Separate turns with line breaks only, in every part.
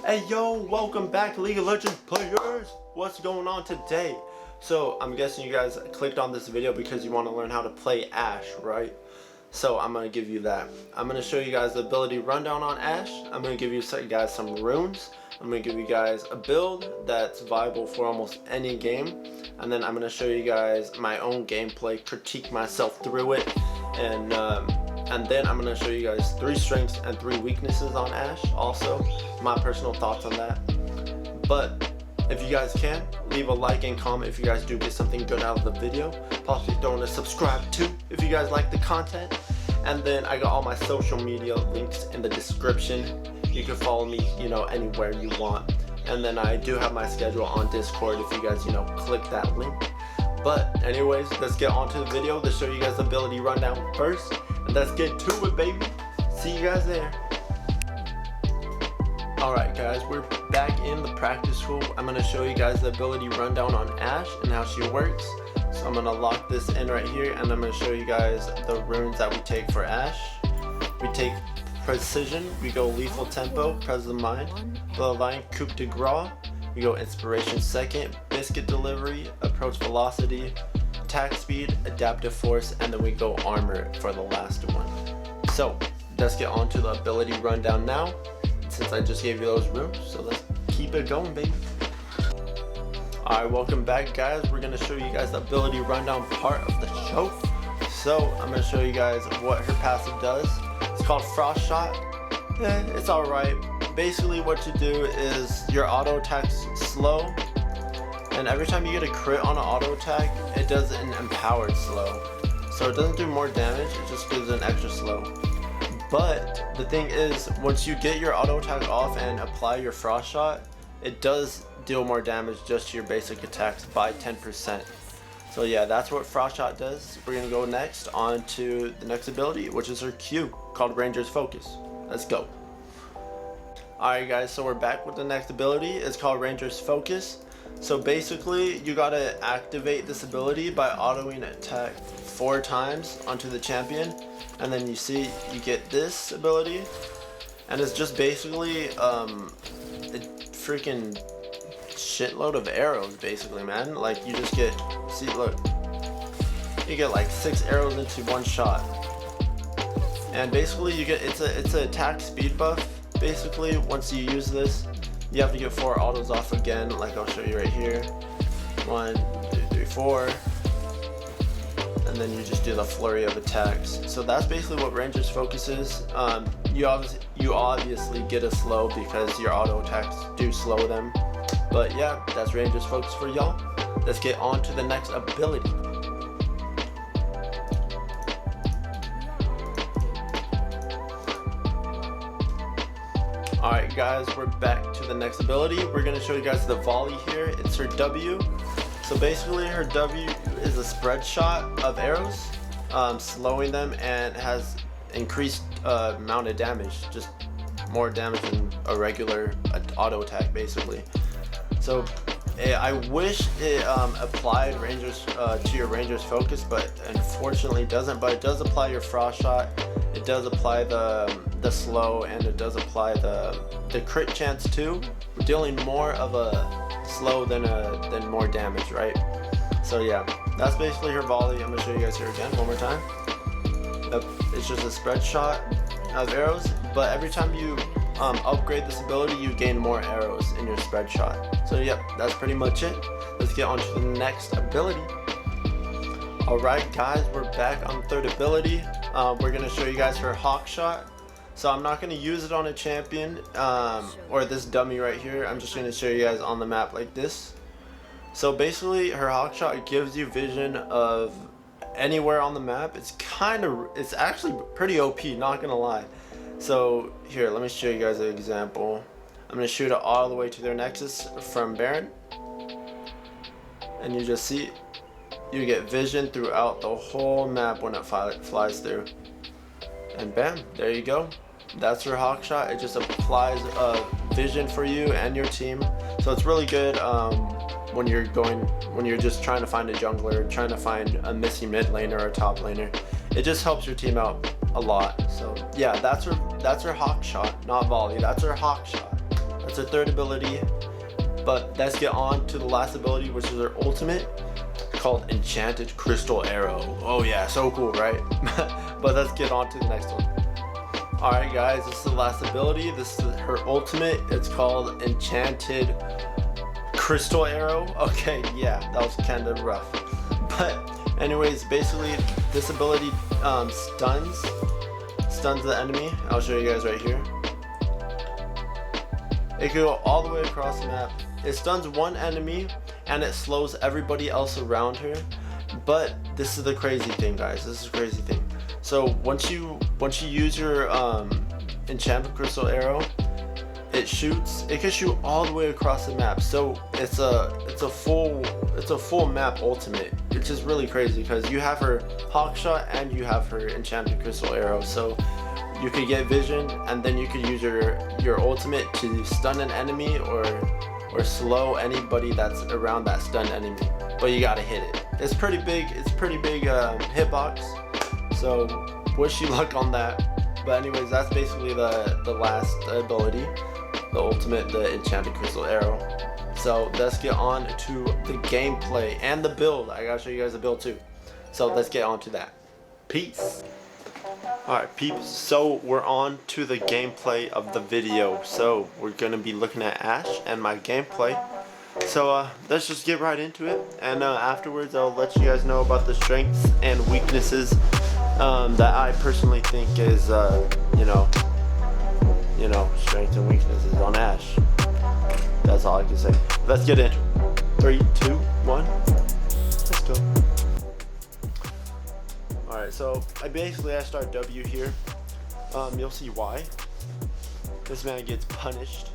Hey yo, welcome back League of Legends players! What's going on today? So I'm guessing you guys clicked on this video because you want to learn how to play Ashe, right? So I'm going to give you that. I'm going to show you guys the ability rundown on Ashe. I'm going to give you guys some runes. I'm going to give you guys a build that's viable for almost any game. And then I'm going to show you guys my own gameplay, critique myself through it, and then I'm going to show you guys 3 strengths and 3 weaknesses on Ashe, also my personal thoughts on that. But if you guys can, leave a like and comment if you guys do get something good out of the video. Possibly throw in a subscribe too if you guys like the content. And then I got all my social media links in the description. You can follow me, anywhere you want. And then I do have my schedule on Discord if you guys, click that link. But anyways, let's get on to the video. Let's show you guys the ability rundown first. And let's get to it, baby. See you guys there. Alright guys, we're back in the practice school. I'm going to show you guys the ability rundown on Ashe and how she works. So I'm going to lock this in right here, and I'm going to show you guys the runes that we take for Ashe. We take Precision, we go Lethal Tempo, Presence of Mind, Bloodline, Coup de Grace, we go Inspiration second, Biscuit Delivery, Approach Velocity, Attack Speed, Adaptive Force, and then we go Armor for the last one. So let's get on to the ability rundown now, since I just gave you those runes. So let's keep it going, baby. Alright, welcome back guys. We're going to show you guys the ability rundown part of the show. So I'm going to show you guys what her passive does. It's called Frost Shot. It's alright. Basically what you do is your auto attack's slow, and every time you get a crit on an auto attack, it does an empowered slow. So it doesn't do more damage, it just gives an extra slow. But the thing is, once you get your auto attack off and apply your Frost Shot, it does deal more damage just to your basic attacks by 10%. So yeah, that's what Frost Shot does. We're gonna go next on to the next ability, which is her Q, called Ranger's Focus. Let's go. Alright guys, so we're back with the next ability. It's called Ranger's Focus. So basically, you gotta activate this ability by autoing attack 4 times onto the champion, and then you see you get this ability, and it's just basically a freaking shitload of arrows, basically, man. Like, you just get, see, look, you get like 6 arrows into one shot, and basically you get, it's an attack speed buff. Basically, once you use this, you have to get 4 autos off again, like I'll show you right here. 1, 2, 3, 4, and then you just do the flurry of attacks. So that's basically what Ranger's Focus is. You obviously get a slow because your auto attacks do slow them. But yeah, that's Ranger's Focus for y'all. Let's get on to the next ability. Alright guys, we're back to the next ability. We're going to show you guys the Volley here. It's her W. So basically her W is a spread shot of arrows, slowing them, and has increased amount of damage, just more damage than a regular auto attack basically. So I wish it applied Rangers to your Ranger's Focus, but unfortunately it doesn't. But it does apply your Frost Shot, it does apply the slow, and it does apply the crit chance too. We're dealing more of a slow than more damage, right? So yeah, that's basically her Volley. I'm gonna show you guys here again one more time. It's just a spread shot of arrows, but every time you upgrade this ability, you gain more arrows in your spread shot. So yep, that's pretty much it. Let's get on to the next ability. Alright guys, we're back on the 3rd ability. We're going to show you guys her Hawk Shot. So I'm not going to use it on a champion or this dummy right here. I'm just going to show you guys on the map like this. So basically her Hawk Shot gives you vision of anywhere on the map. It's actually pretty OP, not going to lie. So here, let me show you guys an example. I'm going to shoot it all the way to their Nexus from Baron, and you just see you get vision throughout the whole map when it flies through, and bam, there you go. That's her Hawk Shot. It just applies vision for you and your team, so it's really good when you're just trying to find a jungler, trying to find a missing mid laner or a top laner. It just helps your team out a lot. So yeah, that's her Hawk Shot, not Volley. That's her Hawk Shot. That's her third ability. But let's get on to the last ability, which is her ultimate, called Enchanted Crystal Arrow. Oh yeah, so cool, right? But let's get on to the next one. Alright guys, this is the last ability. This is her ultimate. It's called Enchanted Crystal Arrow. Okay, yeah, that was kind of rough. But anyways, basically this ability stuns the enemy. I'll show you guys right here. It can go all the way across the map. It stuns one enemy and it slows everybody else around her. But this is the crazy thing, guys. This is the crazy thing. So once you use your Enchanted Crystal Arrow, it can shoot all the way across the map. So it's a full map ultimate, which is really crazy because you have her hawk shot and you have her Enchanted Crystal Arrow. So you could get vision, and then you could use your ultimate to stun an enemy or slow anybody that's around that stunned enemy. But you gotta hit it. It's pretty big. It's pretty big hitbox. So wish you luck on that. But anyways, that's basically the last ability, the ultimate, the Enchanted Crystal Arrow. So let's get on to the gameplay and the build. I gotta show you guys the build too. So let's get on to that. Peace. Alright peeps, so we're on to the gameplay of the video. So we're going to be looking at Ashe and my gameplay. So let's just get right into it, and afterwards I'll let you guys know about the strengths and weaknesses that I personally think is, you know, strengths and weaknesses on Ashe. That's all I can say. Let's get into it. 3, 2, 1, let's go. Alright, so I start W here. You'll see why. This man gets punished.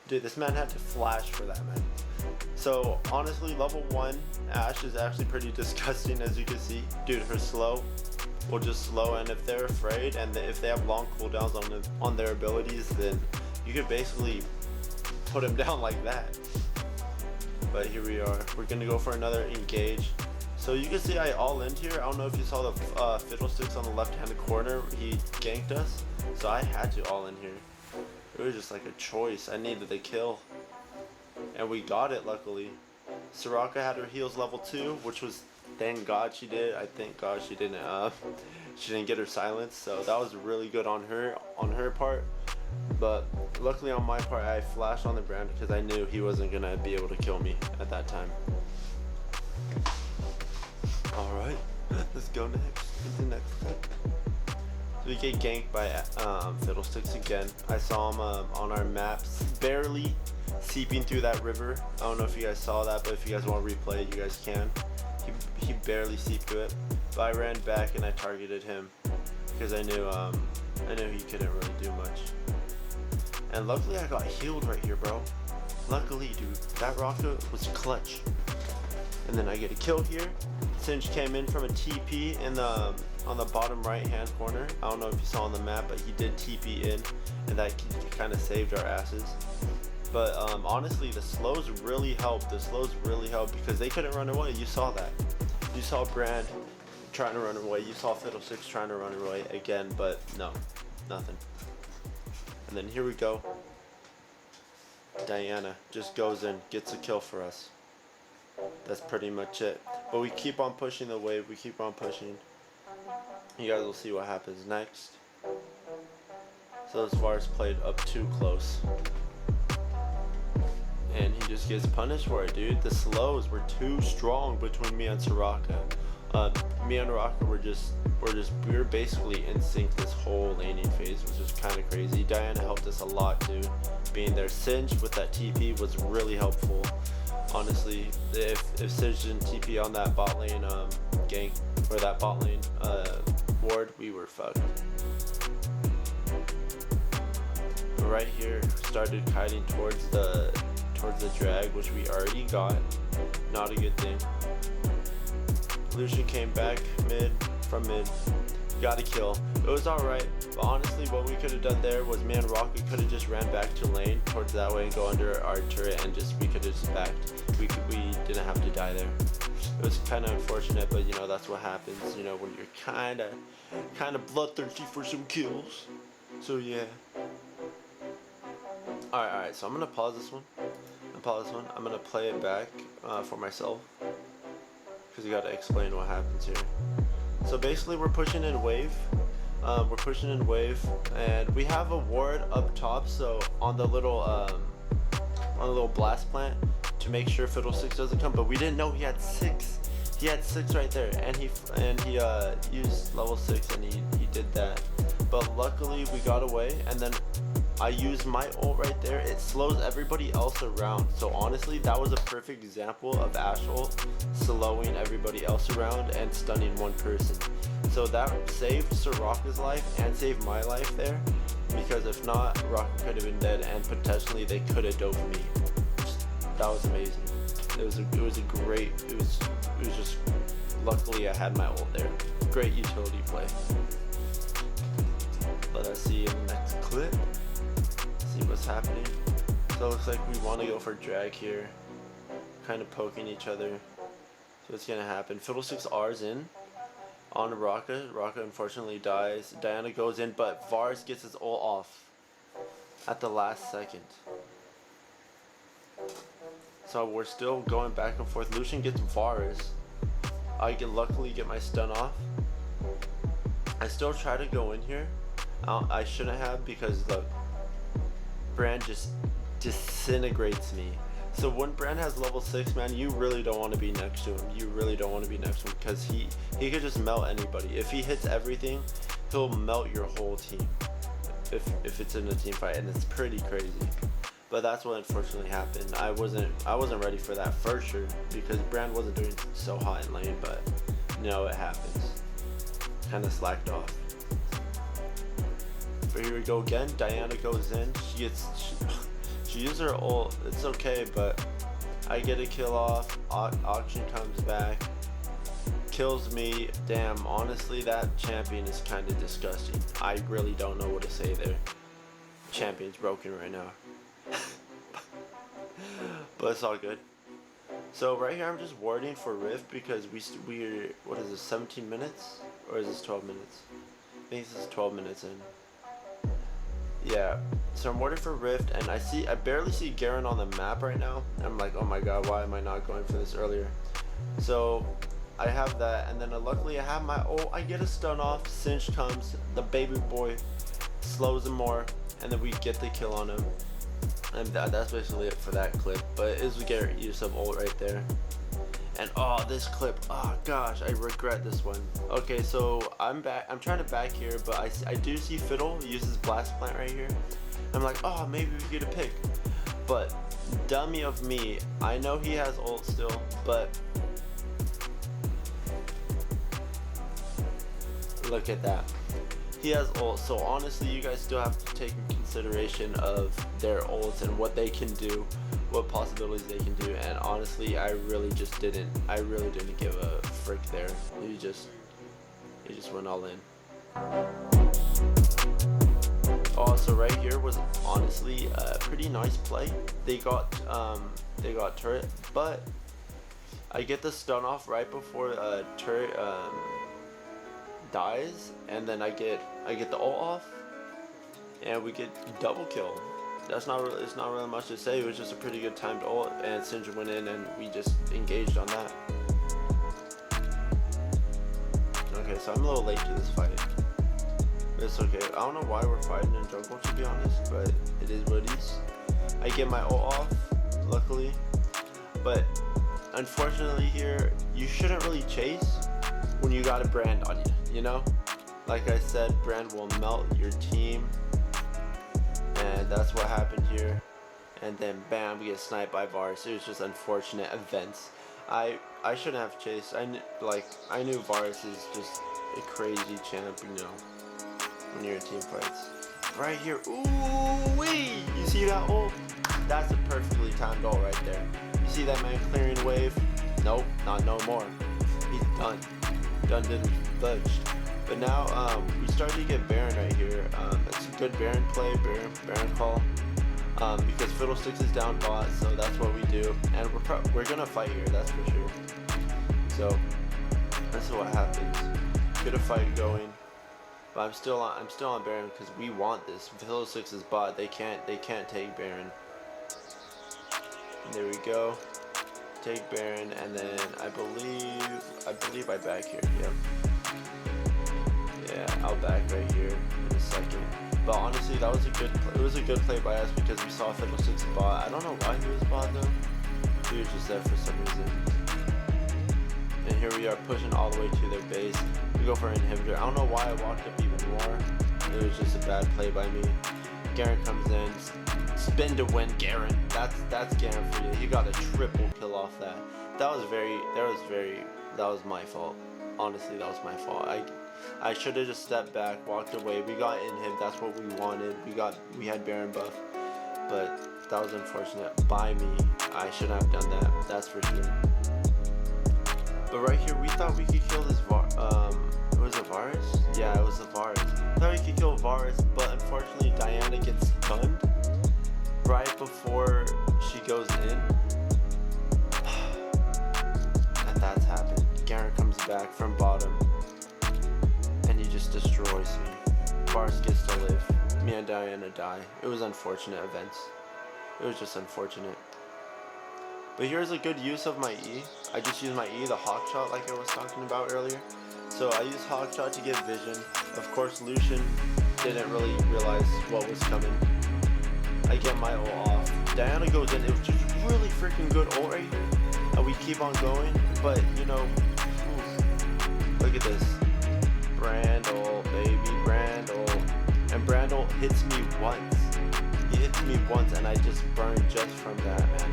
Dude, this man had to flash for that, man. So honestly, level 1 Ashe is actually pretty disgusting, as you can see. Dude, her slow will just slow, and if they're afraid and if they have long cooldowns on their abilities, then you could basically put them down like that. But here we are. We're gonna go for another engage. So you can see I all-in here. I don't know if you saw the fiddlesticks on the left-hand corner. He ganked us, so I had to all-in here. It was just like a choice. I needed the kill, and we got it luckily. Soraka had her heals level 2, which was, thank God she did. I thank God she didn't get her silence. So that was really good on her part. But luckily on my part, I flashed on the brand because I knew he wasn't gonna be able to kill me at that time. Alright, let's go next. What's the next step? So we get ganked by fiddlesticks again. I saw him on our maps, barely seeping through that river. I don't know if you guys saw that, but if you guys want to replay it, you guys can. He barely seeped through it. But I ran back and I targeted him because I knew he couldn't really do much. And luckily I got healed right here, bro. Luckily, dude, that rocket was clutch. And then I get a kill here. Singe came in from a TP on the bottom right hand corner. I don't know if you saw on the map, but he did TP in, and that kind of saved our asses. But honestly, the slows really helped. The slows really helped because they couldn't run away. You saw that. You saw Brand trying to run away. You saw Fiddlesticks trying to run away again, but no, nothing. And then here we go. Diana just goes in, gets a kill for us. That's pretty much it. But we keep on pushing the wave. We keep on pushing. You guys will see what happens next. So this VAR's played up too close. And he just gets punished for it, dude. The slows were too strong between me and Soraka. Me and Soraka we were basically in sync this whole laning phase, which was kind of crazy. Diana helped us a lot, dude. Being there, Singe with that TP was really helpful. Honestly, if Singe didn't TP on that bot lane gank or that bot lane ward, we were fucked. Right here, started kiting towards the drag, which we already got. Not a good thing. Lucian came back from mid, got a kill. It was alright, but honestly what we could have done there was me and Rocket could have just ran back to lane towards that way and go under our turret, and we could have just backed. We didn't have to die there. It was kind of unfortunate, but you know, that's what happens, you know, when you're kind of bloodthirsty for some kills. So yeah, Alright, so I'm gonna pause this one. I'm gonna play it back for myself, because you gotta explain what happens here. So basically we're pushing in wave. And we have a ward up top, so on the little blast plant, to make sure Fiddlesticks doesn't come, but we didn't know he had 6. He had 6 right there, and he used level 6, and he did that. But luckily we got away, and then I used my ult right there. It slows everybody else around. So honestly, that was a perfect example of Ashe ult slowing everybody else around and stunning one person. So that saved Soraka's life and saved my life there, because if not, Rocket could have been dead and potentially they could have doped me. That was amazing. It was just luckily I had my ult there. Great utility play. Let us see in the next clip. See what's happening. So it looks like we want to go for drag here, kind of poking each other. So what's gonna happen? Fiddlesticks R's in on Raka. Raka unfortunately dies. Diana goes in, but Vars gets his ult off at the last second. So we're still going back and forth. Lucian gets Vars. I can luckily get my stun off. I still try to go in here. I shouldn't have, because look, Brand just disintegrates me. So when Brand has level 6, man, you really don't want to be next to him. You really don't want to be next to him, because he could just melt anybody. If he hits everything, he'll melt your whole team. If it's in a team fight, and it's pretty crazy. But that's what unfortunately happened. I wasn't ready for that for sure, because Brand wasn't doing so hot in lane, but you know, it happens. Kind of slacked off. But here we go again. Diana goes in. She uses her ult. It's okay, but I get a kill off. Auction comes back, kills me. Damn, honestly, that champion is kind of disgusting. I really don't know what to say there. Champion's broken right now. But it's all good. So right here I'm just warding for Rift, because we're what is this, 17 minutes? Or is this 12 minutes? I think this is 12 minutes in. Yeah, so I'm waiting for Rift, and I barely see Garen on the map right now. I'm like, oh my god, why am I not going for this earlier? So I have that, and then luckily I have my ult. I get a stun off. Cinch comes, the baby boy slows him more, and then we get the kill on him. And that's basically it for that clip. But it was Garrett use of ult right there. And oh, this clip, oh gosh, I regret this one. Okay, so I'm back. I'm trying to back here, but I do see Fiddle uses Blast Plant right here. I'm like, oh, maybe we get a pick. But dummy of me, I know he has ult still, but look at that. He has ult, so honestly, you guys still have to take in consideration of their ults and what they can do, what possibilities they can do. And honestly, I really didn't give a frick there. He just went all in. Also, right here was honestly a pretty nice play. They got turret, but I get the stun off right before turret dies, and then I get the ult off, and we get double kill. It's not really much to say. It was just a pretty good timed ult, and Syndra went in, and we just engaged on that. Okay, so I'm a little late to this fight. It's okay. I don't know why we're fighting in jungle, to be honest, but it is what it is. I get my ult off, luckily, but unfortunately here, you shouldn't really chase when you got a Brand on you, you know? Like I said, Brand will melt your team, and that's what happened here. And then bam, we get sniped by Varus. It was just unfortunate events. I shouldn't have chased. I knew Varus is just a crazy champ, you know, when you're in team fights. Right here, ooh wee! You see that ult? That's a perfectly timed ult right there. You see that man clearing wave? Nope, not no more. He's done. Didn't budge. But now we started to get Baron right here. It's a good Baron play, Baron call. Because Fiddlesticks is down bot, so that's what we do. And we're gonna fight here, that's for sure. So that's what happens. Get a fight going. But I'm still on Baron because we want this. Hilo 6 is bot. They can't take Baron. And there we go. Take Baron, and then I believe I back here. Yep. Yeah, I'll back right here in a second. But honestly, that was it was a good play by us because we saw Hilo 6 bot. I don't know why he was bot though. He was just there for some reason. And here we are pushing all the way to their base. We go for an inhibitor. I don't know why I walked up even more. It was just a bad play by me. Garen comes in, spin to win. Garen, that's Garen for you. He got a triple kill off that. That was my fault. Honestly, that was my fault. I should have just stepped back, walked away. We got in him. That's what we wanted. We had Baron buff, but that was unfortunate by me. I shouldn't have done that. That's for sure. But right here, we thought we could kill this was it Varus? Yeah, it was the Varus. Thought we could kill Varus, but unfortunately Diana gets stunned right before she goes in. And that's happened. Garen comes back from bottom and he just destroys me. Varus gets to live. Me and Diana die. It was unfortunate events. It was just unfortunate. But here's a good use of my E. I just used my E, the Hawk Shot, like I was talking about earlier. So I used Hawk Shot to get vision. Of course, Lucian didn't really realize what was coming. I get my ult off. Diana goes in. It was just really freaking good ult right here. And we keep on going. But, you know, look at this. Brandle, baby, Brandle. And Brandle hits me once. He hits me once and I just burned just from that, man.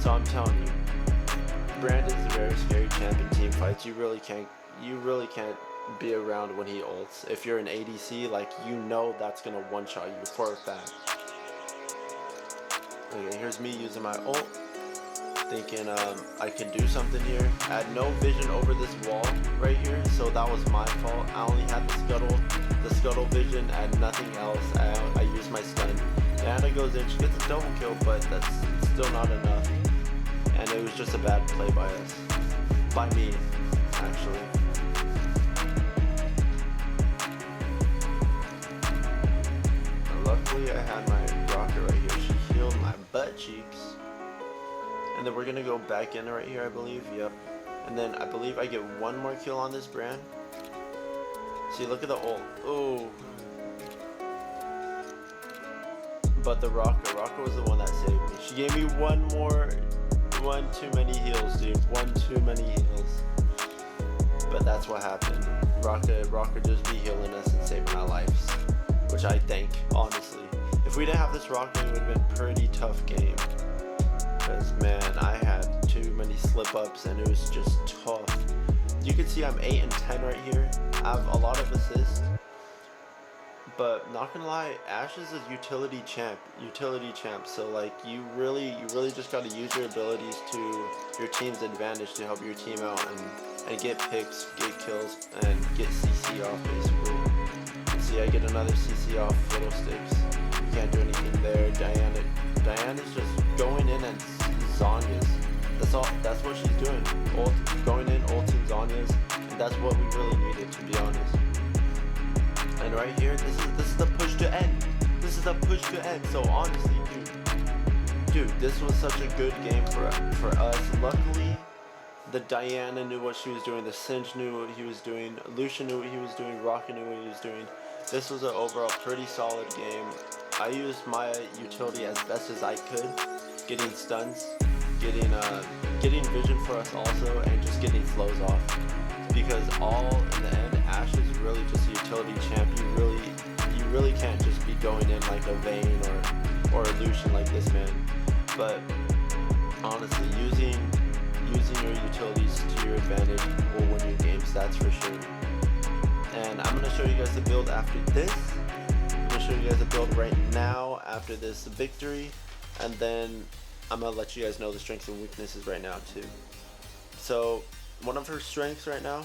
So I'm telling you, Brandon's a very scary champ in team fights. You really can't be around when he ults. If you're an ADC, like, you know that's gonna one-shot you for a fact. Okay, here's me using my ult, thinking I can do something here. I had no vision over this wall right here, so that was my fault. I only had the scuttle vision and nothing else. I used my stun. Diana goes in, she gets a double kill, but that's still not enough. And it was just a bad play by us. By me, actually. And luckily I had my rocket right here. She healed my butt cheeks. And then we're gonna go back in right here, I believe. Yep. And then I believe I get one more kill on this brand. See, look at the ult. Oh. But the Rocket was the one that saved me. She gave me one too many heals, dude. One too many heals. But that's what happened. Rocket just be healing us and saving our lives. Which I think, honestly. If we didn't have this Rocket, it would have been a pretty tough game. Because, man, I had too many slip-ups and it was just tough. You can see I'm 8 and 10 right here. I have a lot of assists. But not gonna lie, Ashe is a utility champ. So like you really just gotta use your abilities to your team's advantage to help your team out and get picks, get kills, and get CC off basically. See, I get another CC off Fiddlesticks. You can't do anything there. Diana's just going in and Zhonya's. That's what she's doing. Going in, ulting Zhonya's, and that's what we really needed, to be honest. And right here, this is the push to end. This is the push to end. So honestly, dude, this was such a good game for us. Luckily, the Diana knew what she was doing. The Singe knew what he was doing. Lucian knew what he was doing. Rocket knew what he was doing. This was an overall pretty solid game. I used my utility as best as I could, getting stuns, getting vision for us also, and just getting flows off. Because all in the end, Ashe is really just a utility champ. You really can't just be going in like a Vayne or a Lucian like this, man. But honestly, using your utilities to your advantage will win you games, that's for sure. And I'm gonna show you guys the build after this. I'm gonna show you guys the build right now after this victory, and then I'm gonna let you guys know the strengths and weaknesses right now too. So one of her strengths right now,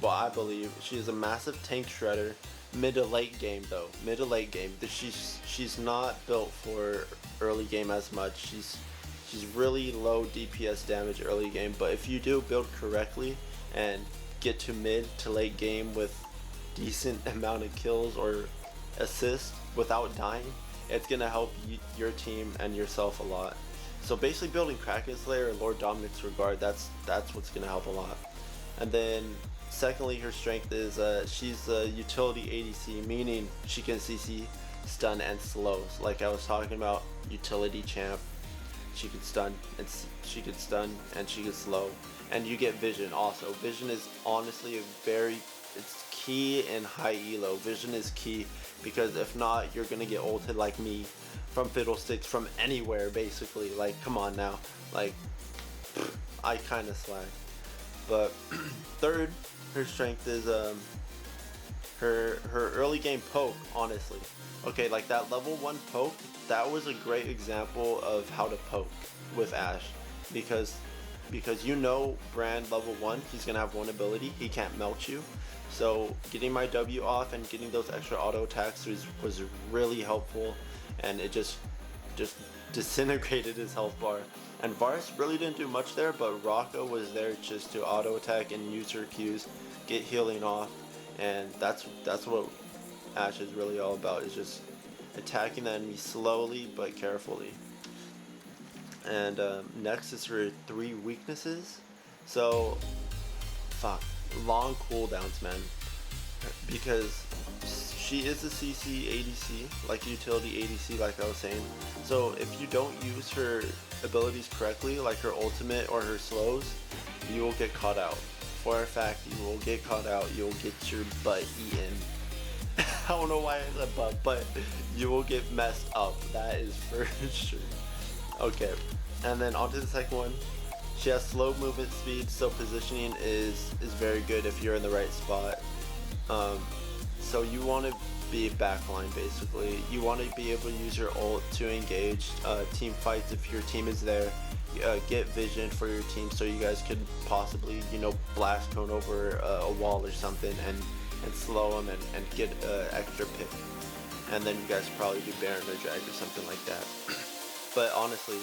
well, I believe she is a massive tank shredder. Mid to late game though, mid to late game. She's not built for early game as much. She's really low DPS damage early game, but if you do build correctly and get to mid to late game with decent amount of kills or assists without dying, it's gonna help your team and yourself a lot. So basically building Kraken Slayer and Lord Dominic's Regard, that's what's gonna help a lot. And then secondly, her strength is she's a utility ADC, meaning she can CC, stun, and slow. So like I was talking about, utility champ, she could stun and she could slow, and you get vision also. Vision is honestly it's key in high elo. Vision is key because if not, you're gonna get ulted like me from Fiddlesticks from anywhere basically. Like, come on now, like I kind of slag. But third, her strength is her early game poke, honestly. Okay, like that level 1 poke, that was a great example of how to poke with Ashe, because you know Brand level 1, he's gonna have one ability, he can't melt you. So getting my W off and getting those extra auto attacks was really helpful, and it just disintegrated his health bar. And Varus really didn't do much there, but Rocco was there just to auto attack and use her Qs, get healing off, and that's what Ashe is really all about, is just attacking the enemy slowly but carefully. And next is her 3 weaknesses. So long cooldowns, man, because she is a CC ADC, like utility ADC, like I was saying. So if you don't use her abilities correctly, like her ultimate or her slows, you will get caught out. For a fact, you will get caught out. You'll get your butt eaten. I don't know why I said butt, but you will get messed up. That is for sure. Okay, and then on to the second one. She has slow movement speed, so positioning is very good if you're in the right spot. So you want to be backline basically. You want to be able to use your ult to engage team fights if your team is there. Get vision for your team so you guys could possibly, you know, blast cone over a wall or something and slow them and get extra pick. And then you guys probably do Baron or Drag or something like that. But honestly,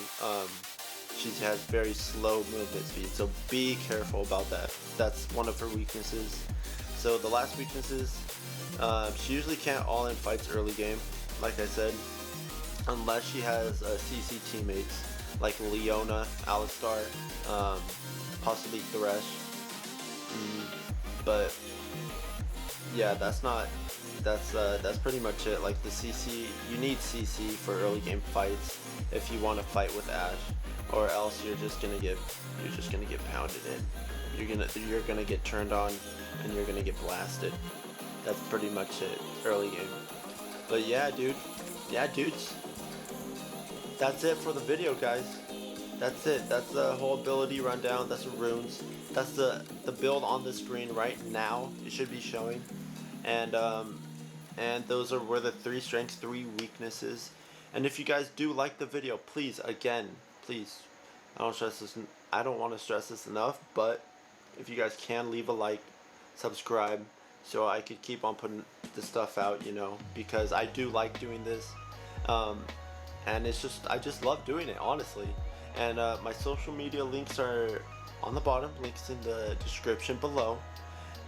she has very slow movement speed, so be careful about that. That's one of her weaknesses. So the last weaknesses, she usually can't all in fights early game, like I said, unless she has CC teammates like Leona, Alistar, possibly Thresh. But yeah, that's pretty much it. Like the CC, you need CC for early game fights if you want to fight with Ashe, or else you're just gonna get pounded in. You're gonna get turned on and you're gonna get blasted. That's pretty much it early game. But yeah, dudes, that's it for the video, guys. That's it. That's the whole ability rundown. That's the runes. That's the build on the screen right now. It should be showing. And those were the 3 strengths, 3 weaknesses. And if you guys do like the video, please, I don't want to stress this enough, but if you guys can, leave a like, subscribe, so I could keep on putting the stuff out, you know, because I do like doing this. And I just love doing it, honestly. And my social media links are on the bottom, links in the description below.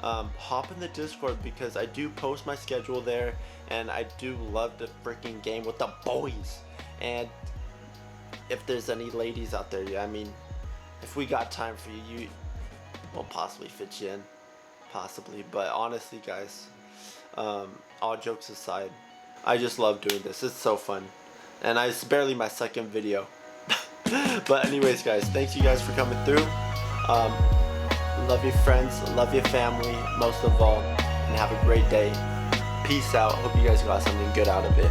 Hop in the Discord because I do post my schedule there, and I do love the freaking game with the boys. And if there's any ladies out there, yeah, I mean, if we got time for you, we'll possibly fit you in, possibly. But honestly, guys, all jokes aside, I just love doing this. It's so fun, and it's barely my second video. But anyways, guys, thanks you guys for coming through. Love your friends, love your family, most of all, and have a great day. Peace out. Hope you guys got something good out of it.